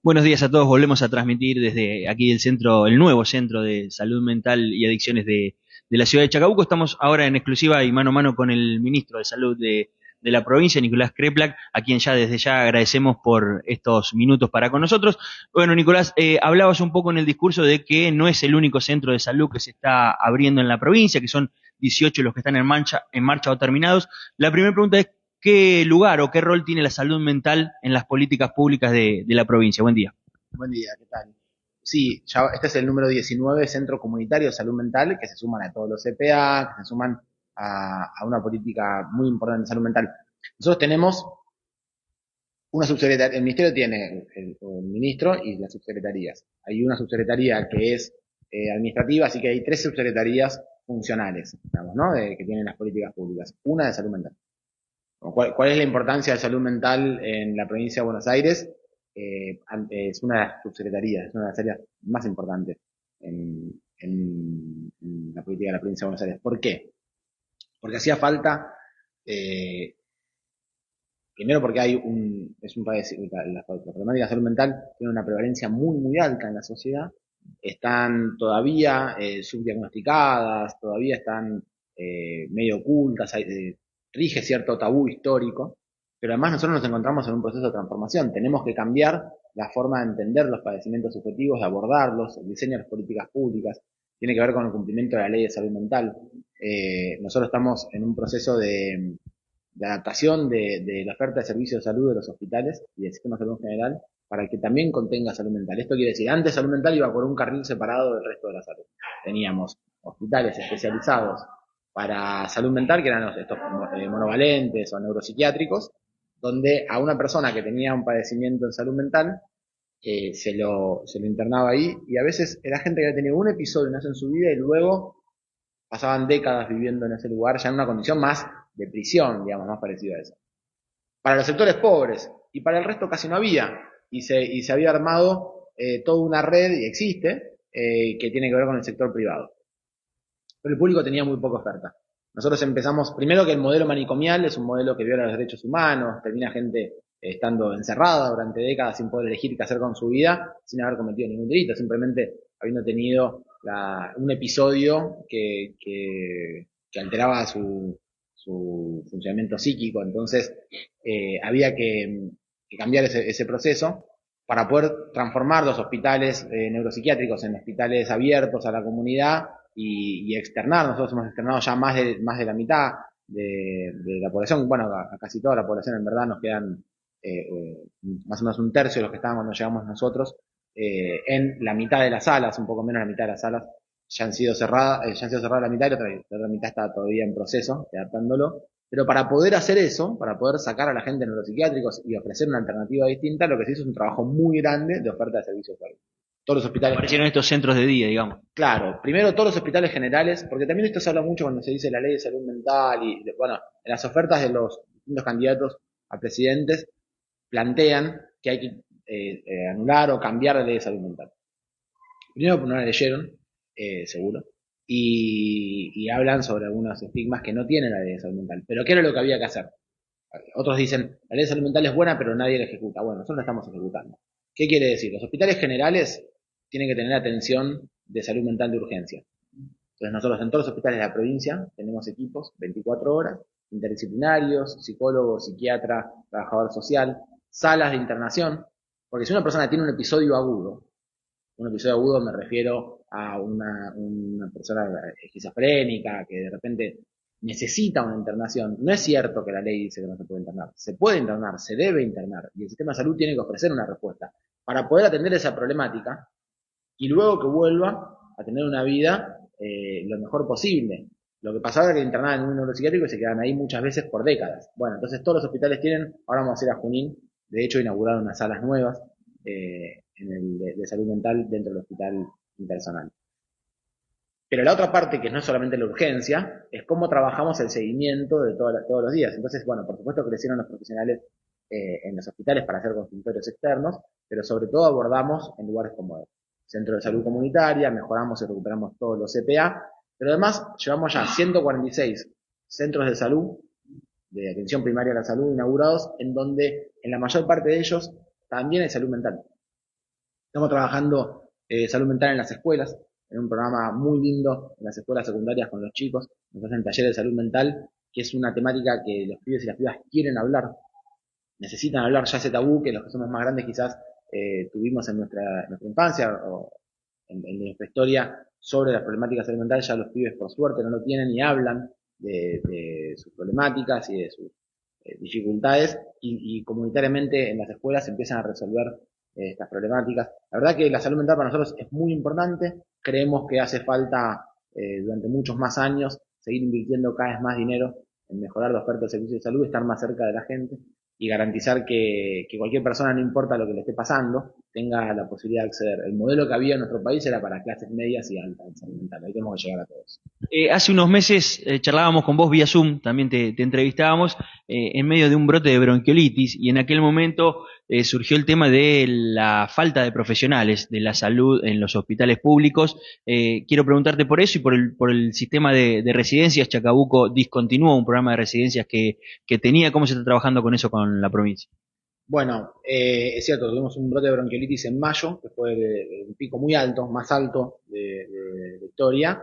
Buenos días a todos. Volvemos a transmitir desde aquí el centro, el nuevo centro de salud mental y adicciones de la ciudad de Chacabuco. Estamos ahora en exclusiva y mano a mano con el ministro de Salud de la provincia, Nicolás Kreplak, a quien ya desde ya agradecemos por estos minutos para con nosotros. Bueno, Nicolás, hablabas un poco en el discurso de que no es el único centro de salud que se está abriendo en la provincia, que son 18 los que están en marcha o terminados. La primera pregunta es, ¿qué lugar o qué rol tiene la salud mental en las políticas públicas de la provincia? Buen día. Buen día, ¿qué tal? Sí, ya este es el número 19, Centro Comunitario de Salud Mental, que se suman a todos los CPA, que se suman a una política muy importante de salud mental. Nosotros tenemos una subsecretaría, el ministerio tiene el ministro y las subsecretarías. Hay una subsecretaría que es administrativa, así que hay tres subsecretarías funcionales, digamos, ¿no? Que tienen las políticas públicas. Una de salud mental. ¿Cuál es la importancia de salud mental en la provincia de Buenos Aires? Es una de las subsecretarías, es una de las áreas más importantes en la política de la provincia de Buenos Aires. ¿Por qué? Porque hacía falta, eh, primero porque es un país, la problemática de salud mental tiene una prevalencia muy, muy alta en la sociedad, están todavía subdiagnosticadas, todavía están medio ocultas, rige cierto tabú histórico, pero además nosotros nos encontramos en un proceso de transformación. Tenemos que cambiar la forma de entender los padecimientos subjetivos, de abordarlos, el diseño de las políticas públicas, tiene que ver con el cumplimiento de la ley de salud mental. Nosotros estamos en un proceso de adaptación de la oferta de servicios de salud de los hospitales y del sistema de salud en general para que también contenga salud mental. Esto quiere decir, antes salud mental iba por un carril separado del resto de la salud. Teníamos hospitales especializados para salud mental, que eran estos monovalentes o neuropsiquiátricos, donde a una persona que tenía un padecimiento en salud mental se lo internaba ahí, y a veces era gente que había tenido un episodio una vez en su vida y luego pasaban décadas viviendo en ese lugar, ya en una condición más de prisión, digamos, más parecida a eso. Para los sectores pobres y para el resto casi no había, y se había armado toda una red, y existe, que tiene que ver con el sector privado. Pero el público tenía muy poca oferta. Nosotros empezamos, primero que el modelo manicomial es un modelo que viola los derechos humanos, termina gente estando encerrada durante décadas sin poder elegir qué hacer con su vida, sin haber cometido ningún delito, simplemente habiendo tenido un episodio que alteraba su funcionamiento psíquico. Entonces había que cambiar ese proceso para poder transformar los hospitales neuropsiquiátricos en hospitales abiertos a la comunidad y externar. Nosotros hemos externado ya más de la mitad de la población. Bueno, a casi toda la población en verdad nos quedan más o menos un tercio de los que estaban cuando llegamos nosotros. En la mitad de las salas, un poco menos de la mitad de las salas, ya han sido cerradas la mitad, y la otra mitad está todavía en proceso, adaptándolo. Pero para poder hacer eso, para poder sacar a la gente de neuropsiquiátricos y ofrecer una alternativa distinta, lo que se hizo es un trabajo muy grande de oferta de servicios de salud. Todos los hospitales. Aparecieron estos centros de día, digamos. Claro, primero todos los hospitales generales, porque también esto se habla mucho cuando se dice la ley de salud mental y, bueno, en las ofertas de los distintos candidatos a presidentes plantean que hay que anular o cambiar la ley de salud mental. Primero porque no la leyeron, seguro, y hablan sobre algunos estigmas que no tiene la ley de salud mental. Pero ¿qué era lo que había que hacer? Otros dicen, la ley de salud mental es buena, pero nadie la ejecuta. Bueno, nosotros la estamos ejecutando. ¿Qué quiere decir? Los hospitales generales tienen que tener atención de salud mental de urgencia. Entonces nosotros en todos los hospitales de la provincia tenemos equipos 24 horas, interdisciplinarios, psicólogo, psiquiatra, trabajador social, salas de internación, porque si una persona tiene un episodio agudo me refiero a una persona esquizofrénica que de repente necesita una internación. No es cierto que la ley dice que no se puede internar. Se puede internar, se debe internar, y el sistema de salud tiene que ofrecer una respuesta para poder atender esa problemática y luego que vuelva a tener una vida lo mejor posible. Lo que pasaba era que internaban en un neuropsiquiátrico y se quedaban ahí muchas veces por décadas. Bueno, entonces todos los hospitales tienen, ahora vamos a ir a Junín, de hecho inauguraron unas salas nuevas en el de salud mental dentro del hospital impersonal. Pero la otra parte, que no es solamente la urgencia, es cómo trabajamos el seguimiento de todos los días. Entonces, bueno, por supuesto crecieron los profesionales en los hospitales para hacer consultorios externos, pero sobre todo abordamos en lugares como el Centro de Salud Comunitaria, mejoramos y recuperamos todos los CPA, pero además llevamos ya 146 centros de salud, de atención primaria a la salud, inaugurados, en donde en la mayor parte de ellos también hay salud mental. Estamos trabajando salud mental en las escuelas, en un programa muy lindo en las escuelas secundarias con los chicos. Nos hacen talleres de salud mental, que es una temática que los pibes y las pibas quieren hablar, necesitan hablar. Ya ese tabú que los que somos más grandes quizás tuvimos en nuestra infancia o en nuestra historia sobre las problemáticas de salud mental, ya los pibes por suerte no lo tienen y hablan de sus problemáticas y de sus dificultades y comunitariamente en las escuelas se empiezan a resolver estas problemáticas. La verdad que la salud mental para nosotros es muy importante, creemos que hace falta durante muchos más años seguir invirtiendo cada vez más dinero en mejorar la oferta de servicios de salud, estar más cerca de la gente y garantizar que cualquier persona, no importa lo que le esté pasando, tenga la posibilidad de acceder. El modelo que había en nuestro país era para clases medias y altas en salud mental. Ahí tenemos que llegar a todos. Hace unos meses charlábamos con vos vía Zoom, también te entrevistábamos en medio de un brote de bronquiolitis y en aquel momento surgió el tema de la falta de profesionales de la salud en los hospitales públicos. Quiero preguntarte por eso y por el sistema de residencias. Chacabuco discontinuó un programa de residencias que tenía. ¿Cómo se está trabajando con eso con la provincia? Bueno, es cierto, tuvimos un brote de bronquiolitis en mayo, que fue un pico muy alto, más alto de historia,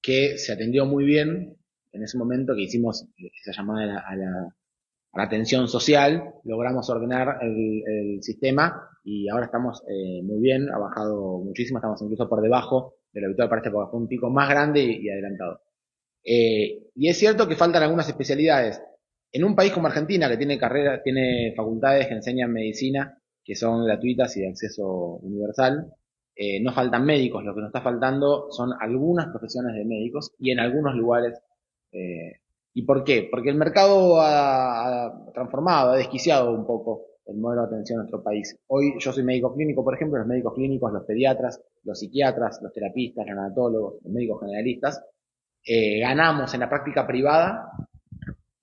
que se atendió muy bien en ese momento que hicimos esa llamada a la atención social, logramos ordenar el sistema y ahora estamos muy bien, ha bajado muchísimo, estamos incluso por debajo de lo habitual para esta época, fue un pico más grande y adelantado. Y es cierto que faltan algunas especialidades. En un país como Argentina, que tiene facultades que enseñan medicina, que son gratuitas y de acceso universal, no faltan médicos, lo que nos está faltando son algunas profesiones de médicos y en algunos lugares. ¿Y por qué? Porque el mercado ha transformado, ha desquiciado un poco el modelo de atención en nuestro país. Hoy yo soy médico clínico, por ejemplo, los médicos clínicos, los pediatras, los psiquiatras, los terapistas, los neonatólogos, los médicos generalistas, ganamos en la práctica privada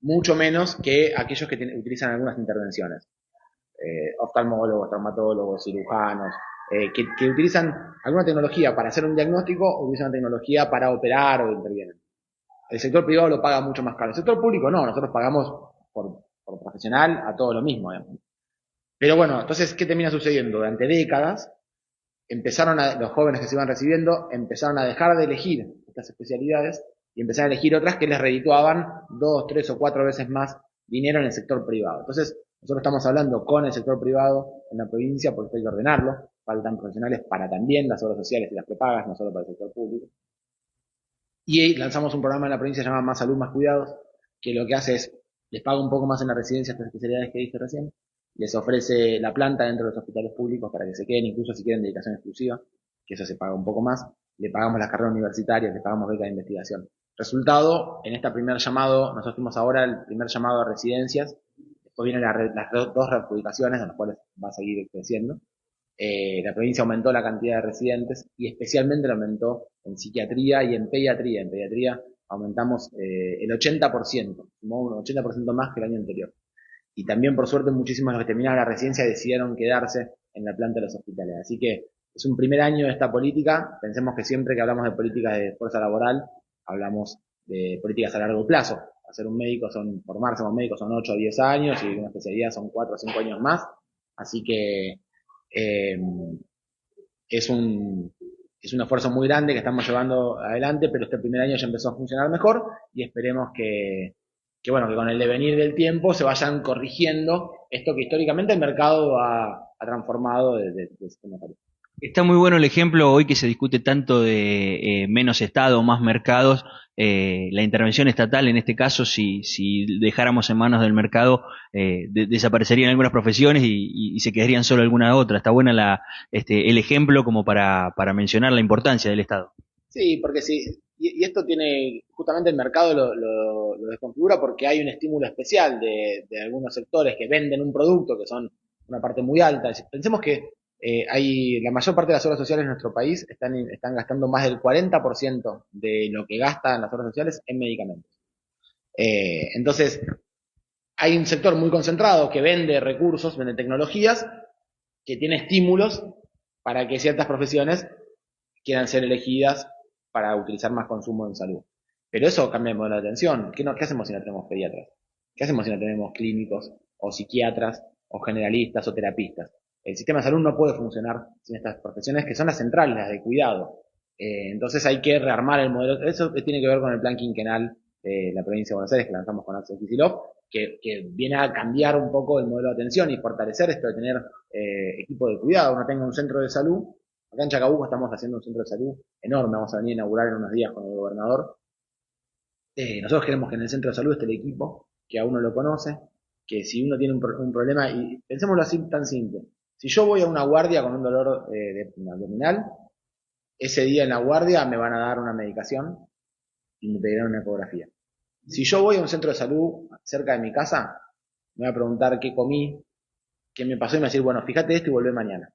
mucho menos que aquellos que utilizan algunas intervenciones. Oftalmólogos, traumatólogos, cirujanos, que utilizan alguna tecnología para hacer un diagnóstico o utilizan una tecnología para operar o intervienen. El sector privado lo paga mucho más caro. El sector público no, nosotros pagamos por profesional a todo lo mismo. Pero bueno, entonces, ¿qué termina sucediendo? Durante décadas, los jóvenes que se iban recibiendo empezaron a dejar de elegir estas especialidades y empezaron a elegir otras que les redituaban 2, 3 o 4 veces más dinero en el sector privado. Entonces, nosotros estamos hablando con el sector privado en la provincia porque hay que ordenarlo. Faltan profesionales para también las obras sociales y las prepagas, no solo para el sector público. Y lanzamos un programa en la provincia llamado Más Salud, Más Cuidados, que lo que hace es, les paga un poco más en la residencia estas especialidades que dije recién, les ofrece la planta dentro de los hospitales públicos para que se queden, incluso si quieren dedicación exclusiva, que eso se paga un poco más, le pagamos las carreras universitarias, le pagamos becas de investigación. Resultado, en este primer llamado, nosotros tuvimos ahora el primer llamado a residencias, después vienen las dos readjudicaciones, en las cuales va a seguir creciendo. La provincia aumentó la cantidad de residentes y especialmente lo aumentó en psiquiatría y en pediatría. En pediatría aumentamos el 80%, un 80% más que el año anterior. Y también, por suerte, muchísimos de los que terminaron la residencia decidieron quedarse en la planta de los hospitales. Así que es un primer año de esta política. Pensemos que siempre que hablamos de políticas de fuerza laboral, hablamos de políticas a largo plazo. Hacer un médico formarse como médico son 8 o 10 años y una especialidad son 4 o 5 años más. Así que es un esfuerzo muy grande que estamos llevando adelante, pero este primer año ya empezó a funcionar mejor y esperemos que con el devenir del tiempo se vayan corrigiendo esto que históricamente el mercado ha transformado de sistema salud. Está muy bueno el ejemplo hoy que se discute tanto de menos Estado, más mercados, la intervención estatal en este caso, si dejáramos en manos del mercado, desaparecerían algunas profesiones y se quedarían solo alguna otra. Está buena el ejemplo como para mencionar la importancia del Estado. Sí, porque sí, y esto tiene, justamente el mercado lo desconfigura porque hay un estímulo especial de algunos sectores que venden un producto que son una parte muy alta. Pensemos que la mayor parte de las obras sociales en nuestro país están gastando más del 40% de lo que gastan las obras sociales en medicamentos. Entonces, hay un sector muy concentrado que vende recursos, vende tecnologías, que tiene estímulos para que ciertas profesiones quieran ser elegidas para utilizar más consumo en salud. Pero eso cambia el modelo de atención. ¿Qué hacemos si no tenemos pediatras? ¿Qué hacemos si no tenemos clínicos o psiquiatras o generalistas o terapistas? El sistema de salud no puede funcionar sin estas profesiones que son las centrales, las de cuidado. Entonces hay que rearmar el modelo. Eso tiene que ver con el plan quinquenal de la provincia de Buenos Aires que lanzamos con Axel Kicillof, que viene a cambiar un poco el modelo de atención y fortalecer esto de tener equipo de cuidado. Uno tenga un centro de salud. Acá en Chacabuco estamos haciendo un centro de salud enorme. Vamos a venir a inaugurar en unos días con el gobernador. Nosotros queremos que en el centro de salud esté el equipo, que a uno lo conoce, que si uno tiene un problema, y pensémoslo así tan simple, si yo voy a una guardia con un dolor abdominal, ese día en la guardia me van a dar una medicación y me pedirán una ecografía. Si yo voy a un centro de salud cerca de mi casa, me va a preguntar qué comí, qué me pasó y me va a decir, bueno, fíjate esto y volvé mañana.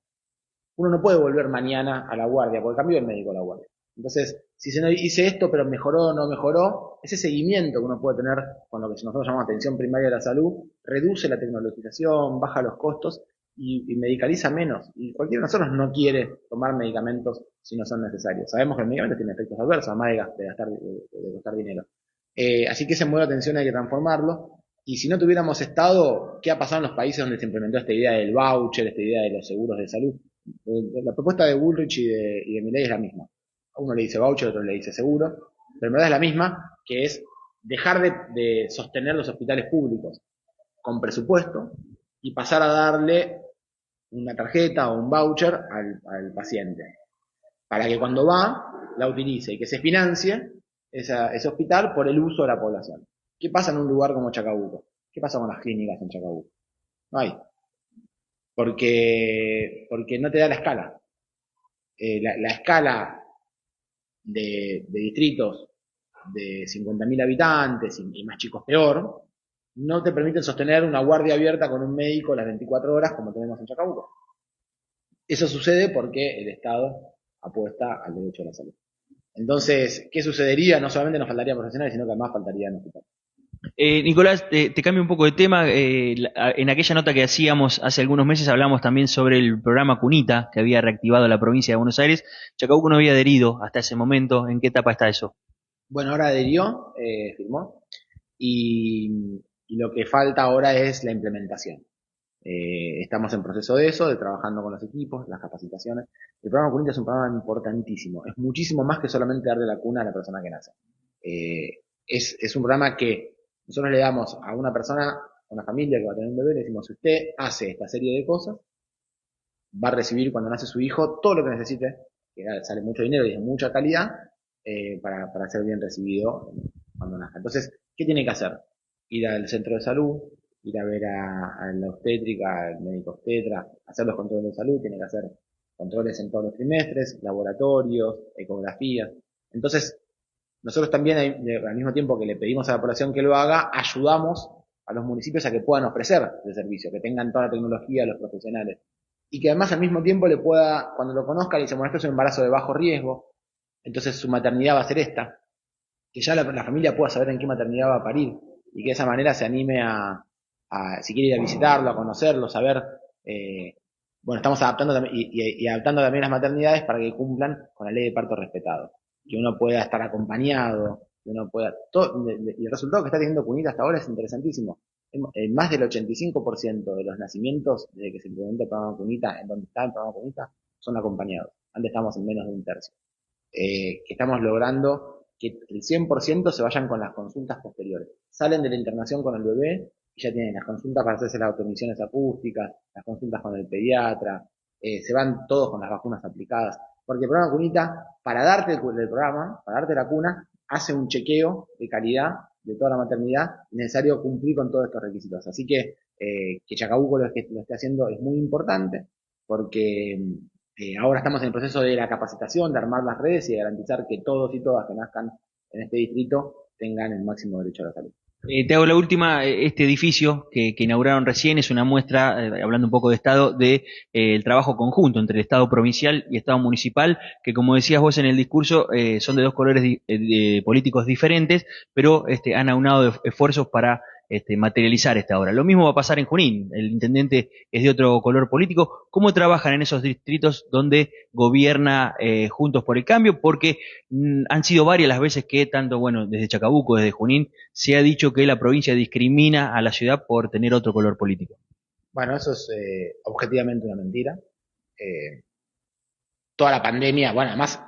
Uno no puede volver mañana a la guardia, porque cambió el médico a la guardia. Entonces, si se hice esto, pero mejoró o no mejoró, ese seguimiento que uno puede tener con lo que nosotros llamamos atención primaria de la salud, reduce la tecnologización, baja los costos y medicaliza menos. Y cualquiera de nosotros no quiere tomar medicamentos si no son necesarios. Sabemos que el medicamento tiene efectos adversos, además de costar dinero. Así que ese modelo de atención hay que transformarlo. Y si no tuviéramos Estado, ¿qué ha pasado en los países donde se implementó esta idea del voucher, esta idea de los seguros de salud? La propuesta de Bullrich y de Milei es la misma. A uno le dice voucher, a otro le dice seguro, pero en verdad es la misma, que es dejar de sostener los hospitales públicos con presupuesto y pasar a darle una tarjeta o un voucher al paciente, para que cuando va, la utilice y que se financie ese hospital por el uso de la población. ¿Qué pasa en un lugar como Chacabuco? ¿Qué pasa con las clínicas en Chacabuco? No hay. Porque no te da la escala. La escala de distritos de 50.000 habitantes y más chicos peor, no te permiten sostener una guardia abierta con un médico las 24 horas como tenemos en Chacabuco. Eso sucede porque el Estado apuesta al derecho a la salud. Entonces, ¿qué sucedería? No solamente nos faltarían profesionales, sino que además faltarían hospitales. Nicolás, te cambio un poco de tema. En aquella nota que hacíamos hace algunos meses hablamos también sobre el programa Cunita que había reactivado la provincia de Buenos Aires. Chacabuco no había adherido hasta ese momento. ¿En qué etapa está eso? Bueno, ahora adherió, firmó, y lo que falta ahora es la implementación. Estamos en proceso de eso, de trabajando con los equipos, las capacitaciones. El programa Cunita es un programa importantísimo. Es muchísimo más que solamente darle la cuna a la persona que nace. Es un programa que nosotros le damos a una persona, a una familia que va a tener un bebé, le decimos, si usted hace esta serie de cosas, va a recibir cuando nace su hijo todo lo que necesite, que sale mucho dinero y de mucha calidad, para ser bien recibido cuando nazca. Entonces, ¿qué tiene que hacer? Ir al centro de salud, ir a ver a la obstétrica, al médico obstetra, hacer los controles de salud, tiene que hacer controles en todos los trimestres, laboratorios, ecografías. Entonces, nosotros también, al mismo tiempo que le pedimos a la población que lo haga, ayudamos a los municipios a que puedan ofrecer ese servicio, que tengan toda la tecnología, los profesionales. Y que además al mismo tiempo le pueda, cuando lo conozca, le dice, bueno, esto es un embarazo de bajo riesgo, entonces su maternidad va a ser esta. Que ya la familia pueda saber en qué maternidad va a parir. Y que de esa manera se anime si quiere ir a visitarlo, a conocerlo, saber. Bueno, estamos adaptando y adaptando también las maternidades para que cumplan con la ley de parto respetado. Que uno pueda estar acompañado, que uno pueda... y el resultado que está teniendo Cunita hasta ahora es interesantísimo. Más del 85% de los nacimientos, desde que se implementó el programa Cunita, en donde está el programa Cunita, son acompañados. Antes estábamos en menos de un tercio. Que estamos logrando que el 100% se vayan con las consultas posteriores. Salen de la internación con el bebé y ya tienen las consultas para hacerse las automisiones acústicas, las consultas con el pediatra, se van todos con las vacunas aplicadas. Porque el programa Cunita, para darte para darte la cuna, hace un chequeo de calidad de toda la maternidad, es necesario cumplir con todos estos requisitos. Así que Chacabuco lo esté haciendo es muy importante, porque ahora estamos en el proceso de la capacitación, de armar las redes y de garantizar que todos y todas que nazcan en este distrito tengan el máximo derecho a la salud. Te hago la última. Este edificio que inauguraron recién es una muestra, hablando un poco de Estado, de el trabajo conjunto entre el Estado provincial y Estado municipal, que como decías vos en el discurso, son de dos colores políticos diferentes, pero han aunado esfuerzos para materializar esta obra. Lo mismo va a pasar en Junín. El intendente es de otro color político. ¿Cómo trabajan en esos distritos donde gobierna Juntos por el Cambio? Porque han sido varias las veces que tanto, bueno, desde Chacabuco, desde Junín, se ha dicho que la provincia discrimina a la ciudad por tener otro color político. Bueno, eso es objetivamente una mentira. Eh, Toda la pandemia, bueno, además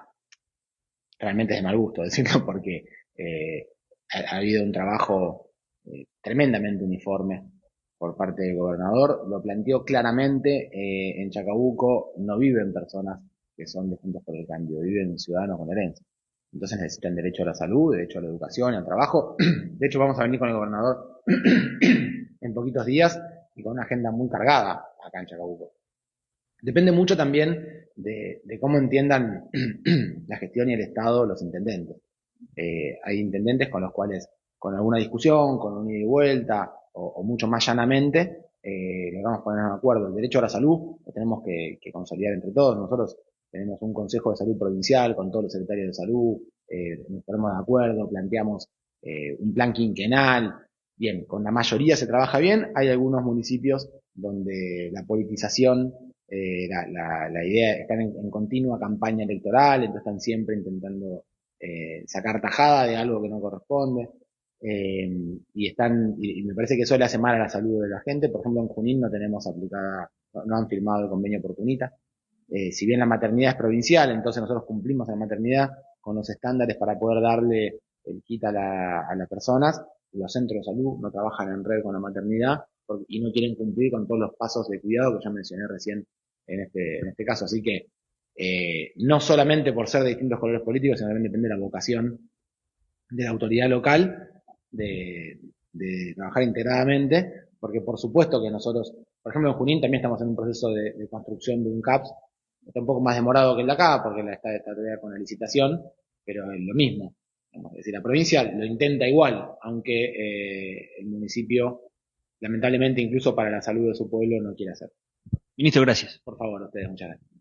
realmente es de mal gusto decirlo porque ha habido un trabajo tremendamente uniforme por parte del gobernador. Lo planteó claramente, en Chacabuco no viven personas que son de Juntos por el Cambio, viven ciudadanos con herencia. Entonces necesitan derecho a la salud, derecho a la educación y al trabajo. De hecho, vamos a venir con el gobernador en poquitos días y con una agenda muy cargada acá en Chacabuco. Depende mucho también de cómo entiendan la gestión y el Estado los intendentes. Hay intendentes con los cuales, con alguna discusión, con un ida y vuelta, o mucho más llanamente, nos vamos a poner de acuerdo. El derecho a la salud lo tenemos que consolidar entre todos. Nosotros tenemos un Consejo de Salud Provincial con todos los secretarios de salud, nos ponemos de acuerdo, planteamos un plan quinquenal. Bien, con la mayoría se trabaja bien. Hay algunos municipios donde la politización, la idea, están en continua campaña electoral, entonces están siempre intentando sacar tajada de algo que no corresponde. Y me parece que eso le hace mal a la salud de la gente. Por ejemplo, en Junín no tenemos aplicada, no han firmado el convenio Oportunita. Si bien la maternidad es provincial, entonces nosotros cumplimos en la maternidad con los estándares para poder darle el kit a las personas. Los centros de salud no trabajan en red con la maternidad y no quieren cumplir con todos los pasos de cuidado que ya mencioné recién en este caso. Así que no solamente por ser de distintos colores políticos, sino también depende de la vocación de la autoridad local de trabajar integradamente, porque por supuesto que nosotros, por ejemplo en Junín también estamos en un proceso de construcción de un CAPS, está un poco más demorado que el de acá, porque está todavía con la licitación, pero es lo mismo. Es decir, la provincia lo intenta igual, aunque el municipio, lamentablemente, incluso para la salud de su pueblo, no quiere hacer. Ministro, gracias. Por favor, ustedes, muchas gracias.